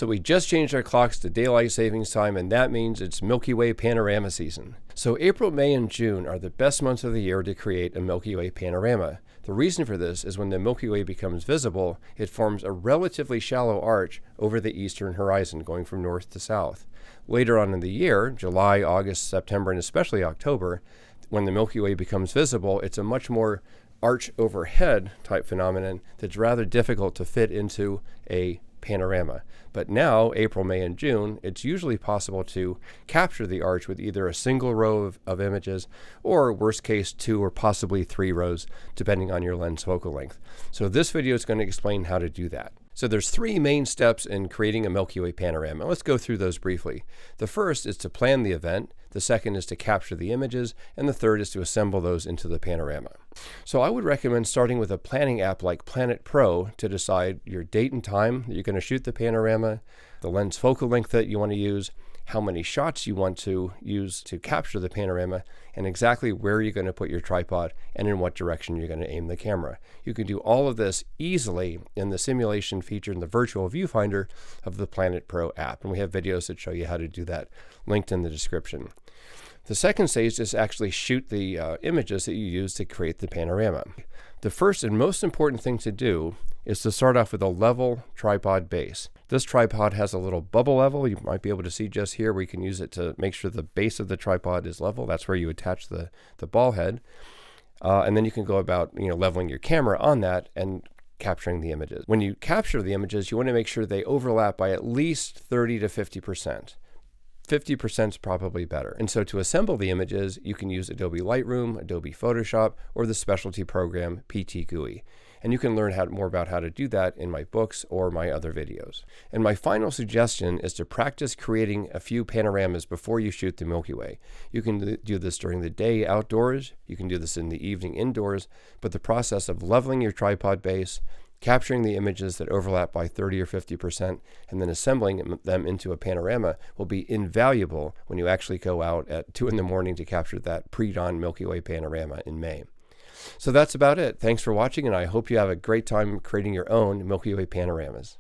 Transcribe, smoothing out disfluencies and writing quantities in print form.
So we just changed our clocks to daylight savings time, and that means it's Milky Way panorama season. So April, May, and June are the best months of the year to create a Milky Way panorama. The reason for this is when the Milky Way becomes visible, it forms a relatively shallow arch over the eastern horizon, going from north to south. Later on in the year, July, August, September, and especially October, when the Milky Way becomes visible, it's a much more arch overhead type phenomenon that's rather difficult to fit into a panorama. But now, April, May, and June, it's usually possible to capture the arch with either a single row of images or, worst case, 2 or possibly 3 rows, depending on your lens focal length. So this video is going to explain how to do that. So there's 3 main steps in creating a Milky Way panorama. Let's go through those briefly. The first is to plan the event, the second is to capture the images, and the third is to assemble those into the panorama. So I would recommend starting with a planning app like Planit Pro to decide your date and time that you're going to shoot the panorama, the lens focal length that you want to use, how many shots you want to use to capture the panorama, and exactly where you're going to put your tripod and in what direction you're going to aim the camera. You can do all of this easily in the simulation feature in the virtual viewfinder of the Planit Pro app, and we have videos that show you how to do that linked in the description. The second stage is actually shoot the images that you use to create the panorama. The first and most important thing to do is to start off with a level tripod base. This tripod has a little bubble level you might be able to see just here. We can use it to make sure the base of the tripod is level. That's where you attach the ball head. And then you can go about leveling your camera on that and capturing the images. When you capture the images, you want to make sure they overlap by at least 30 to 50%. 50% is probably better. And so to assemble the images, you can use Adobe Lightroom, Adobe Photoshop, or the specialty program PTGui. And you can learn more about how to do that in my books or my other videos. And my final suggestion is to practice creating a few panoramas before you shoot the Milky Way. You can do this during the day outdoors, you can do this in the evening indoors, but the process of leveling your tripod base, capturing the images that overlap by 30 or 50%, and then assembling them into a panorama will be invaluable when you actually go out at 2 in the morning to capture that pre-dawn Milky Way panorama in May. So that's about it. Thanks for watching, and I hope you have a great time creating your own Milky Way panoramas.